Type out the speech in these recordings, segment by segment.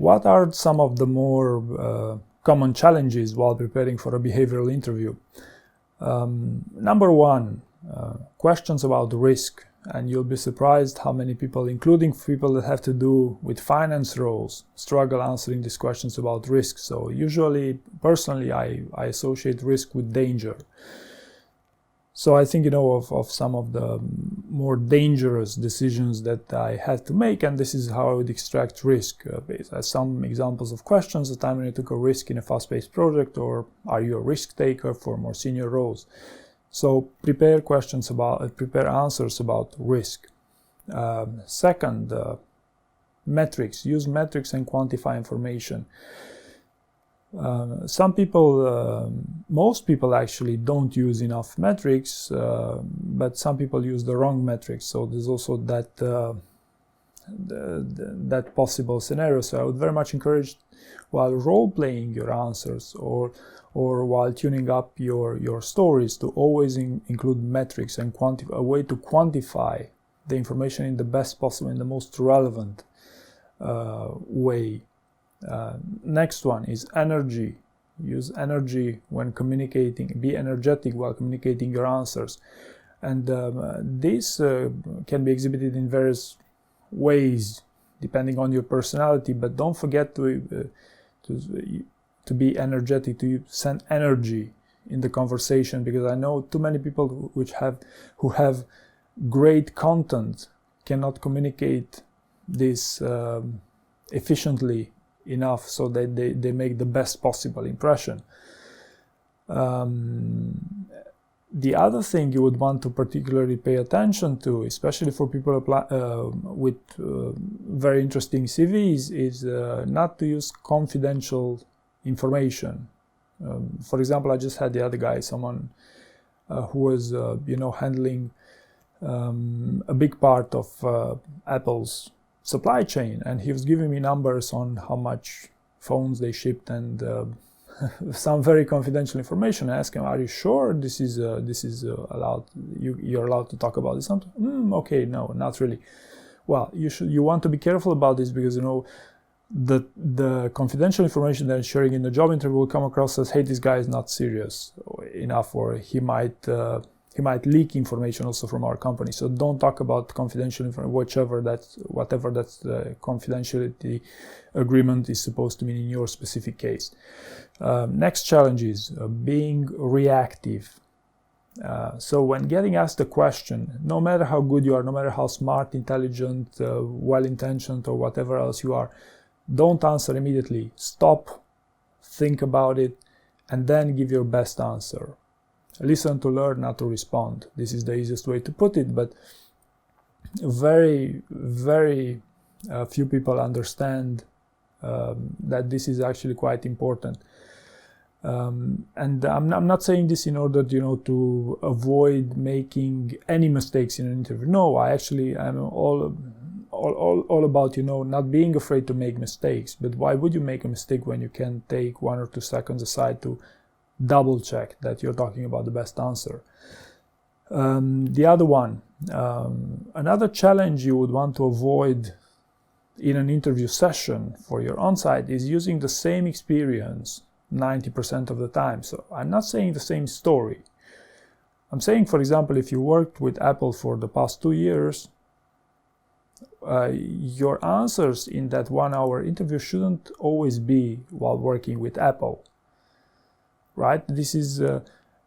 What are some of the more common challenges while preparing for a behavioral interview? Number one, questions about risk. And you'll be surprised how many people, including people that have to do with finance roles, struggle answering these questions about risk. So usually, personally, I associate risk with danger. So I think, of some of the more dangerous decisions that I had to make, and this is how I would extract risk. As some examples of questions: the time when you took a risk in a fast-paced project, or are you a risk taker for more senior roles? So prepare answers about risk. Second, metrics. Use metrics and quantify information. Most people actually don't use enough metrics, but some people use the wrong metrics. So there's also that possible scenario. So I would very much encourage, while role-playing your answers or while tuning up your stories, to always include metrics and a way to quantify the information in the best possible, in the most relevant way. Next one is energy. Use energy when communicating. Be energetic while communicating your answers. And this can be exhibited in various ways depending on your personality, but don't forget to be energetic, to send energy in the conversation, because I know too many people who have great content cannot communicate this efficiently enough so that they make the best possible impression. The other thing you would want to particularly pay attention to, especially for people with very interesting CVs, is not to use confidential information. For example, I just had the other guy, someone who was handling a big part of Apple's supply chain, and he was giving me numbers on how much phones they shipped and some very confidential information. I asked him, "Are you sure this is allowed? You're allowed to talk about this?" Okay, no, not really. Well, you want to be careful about this, because the confidential information that is sharing in the job interview will come across as, "Hey, this guy is not serious enough," or he might leak information also from our company. So don't talk about confidential information, whatever that confidentiality agreement is supposed to mean in your specific case. Next challenge is being reactive. So when getting asked a question, no matter how good you are, no matter how smart, intelligent, well-intentioned, or whatever else you are, don't answer immediately. Stop, think about it, and then give your best answer. Listen to learn, not to respond. This is the easiest way to put it, but very, very few people understand that this is actually quite important. And I'm not saying this in order, to avoid making any mistakes in an interview. No, I'm all about, not being afraid to make mistakes. But why would you make a mistake when you can take 1 or 2 seconds aside to double check that you're talking about the best answer? The other one, another challenge you would want to avoid in an interview session for your onsite is using the same experience 90% of the time. So I'm not saying the same story. I'm saying, for example, if you worked with Apple for the past 2 years, your answers in that 1-hour interview shouldn't always be while working with Apple. Right? This is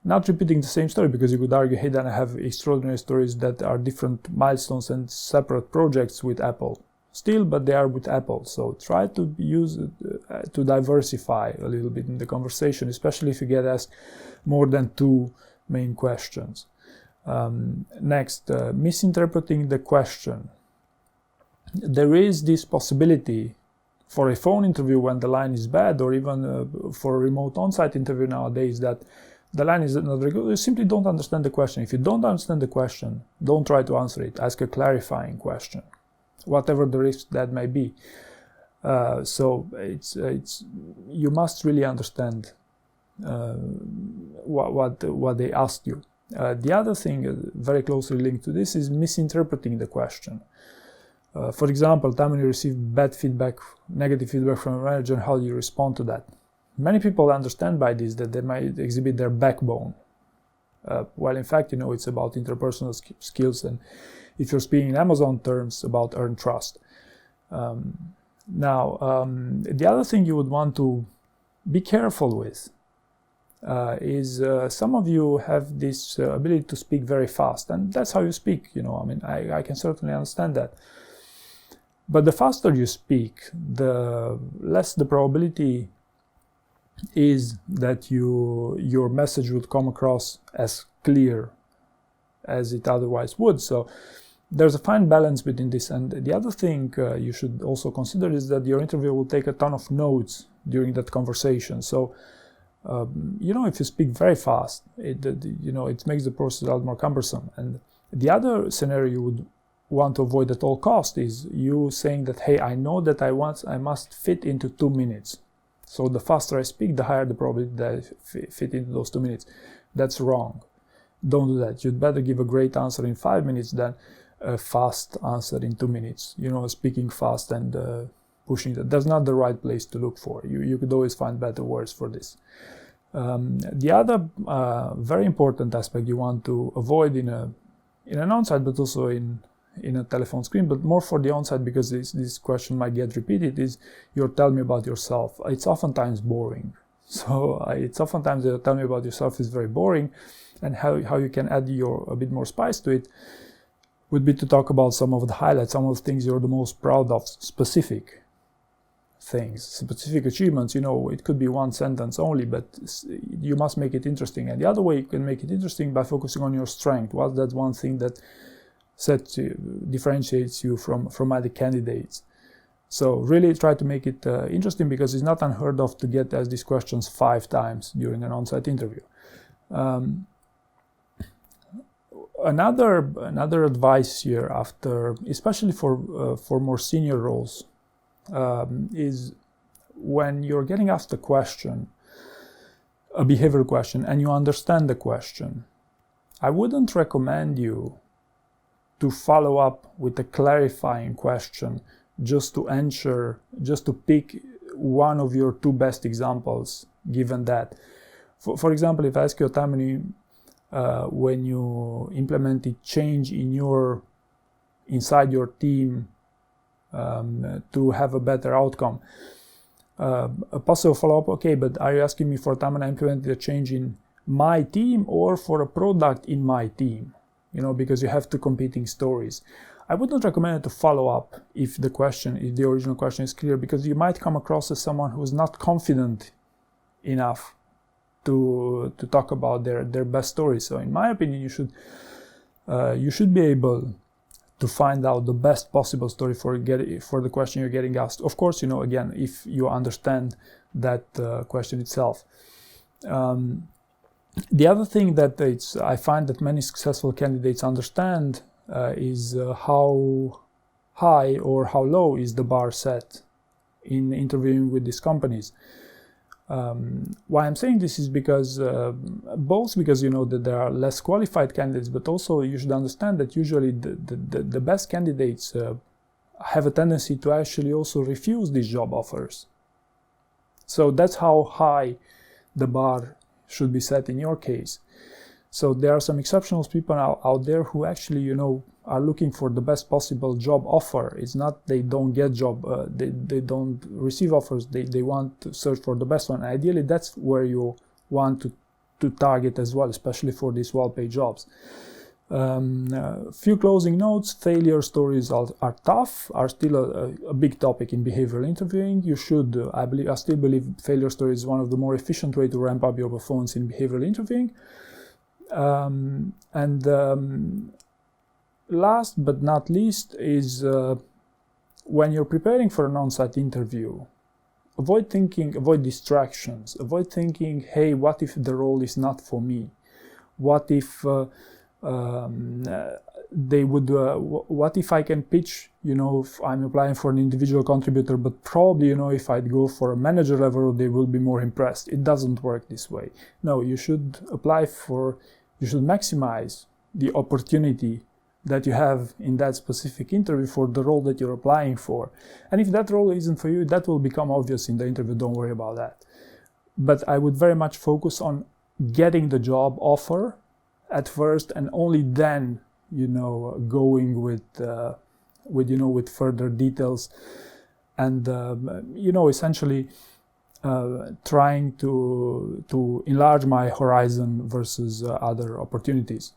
not repeating the same story, because you could argue, hey, then I have extraordinary stories that are different milestones and separate projects with Apple. Still, but they are with Apple. So try to use to diversify a little bit in the conversation, especially if you get asked more than 2 main questions. Next, misinterpreting the question. There is this possibility for a phone interview when the line is bad, or even for a remote on-site interview nowadays, that the line is not very good. You simply don't understand the question. If you don't understand the question, don't try to answer it. Ask a clarifying question, whatever the risk that may be. So you must really understand what they asked you. The other thing very closely linked to this is misinterpreting the question. For example, time when you receive bad feedback, negative feedback from a manager, and how do you respond to that? Many people understand by this that they might exhibit their backbone. While in fact, it's about interpersonal skills, and if you're speaking in Amazon terms, about earn trust. The other thing you would want to be careful with is some of you have this ability to speak very fast, and that's how you speak. I can certainly understand that. But the faster you speak, the less the probability is that your message would come across as clear as it otherwise would. So there's a fine balance between this. And the other thing you should also consider is that your interviewer will take a ton of notes during that conversation. So if you speak very fast, it makes the process a lot more cumbersome. And the other scenario you would want to avoid at all costs is you saying that, hey, I know that I must fit into 2 minutes. So the faster I speak, the higher the probability that I fit into those 2 minutes. That's wrong. Don't do that. You'd better give a great answer in 5 minutes than a fast answer in 2 minutes. Speaking fast and pushing that. That's not the right place to look for. You could always find better words for this. The other very important aspect you want to avoid in an onsite, but also in a telephone screen, but more for the onsite because this question might get repeated, is you're telling me about yourself. It's oftentimes boring. So it's oftentimes that tell me about yourself is very boring, and how you can add a bit more spice to it would be to talk about some of the highlights, some of the things you're the most proud of, specific things, specific achievements. It could be one sentence only, but you must make it interesting. And the other way you can make it interesting by focusing on your strength. What's that one thing that differentiates you from other candidates? So really try to make it interesting, because it's not unheard of to get asked these questions 5 times during an on-site interview. Another advice here, especially for more senior roles, is when you're getting asked a question, a behavioral question, and you understand the question, I wouldn't recommend you to follow up with a clarifying question just to pick one of your 2 best examples, given that. For example, if I ask you a time when you implemented change inside your team to have a better outcome, a possible follow-up, okay, but are you asking me for a time when I implemented a change in my team or for a product in my team? Because you have 2 competing stories. I wouldn't recommend it to follow up if the original question is clear, because you might come across as someone who's not confident enough to talk about their best story. So in my opinion, you should be able to find out the best possible story for the question you're getting asked. Of course, again, if you understand that question itself. The other thing that I find that many successful candidates understand is how high or how low is the bar set in interviewing with these companies. Why I'm saying this is because that there are less qualified candidates, but also you should understand that usually the best candidates have a tendency to actually also refuse these job offers. So that's how high the bar should be set in your case. So there are some exceptional people out there who actually, are looking for the best possible job offer. It's not they don't get they don't receive offers. They want to search for the best one. Ideally, that's where you want to target as well, especially for these well-paid jobs. Few closing notes. Failure stories are tough, are still a big topic in behavioral interviewing. You should, I still believe failure stories is one of the more efficient way to ramp up your performance in behavioral interviewing. Last but not least is when you're preparing for an on-site interview, avoid distractions, avoid thinking, hey, what if the role is not for me? What if what if I can pitch, if I'm applying for an individual contributor, but probably, if I'd go for a manager level, they will be more impressed. It doesn't work this way. No, you should maximize the opportunity that you have in that specific interview for the role that you're applying for. And if that role isn't for you, that will become obvious in the interview. Don't worry about that. But I would very much focus on getting the job offer at first, and only then, going with further details, and essentially trying to enlarge my horizon versus other opportunities.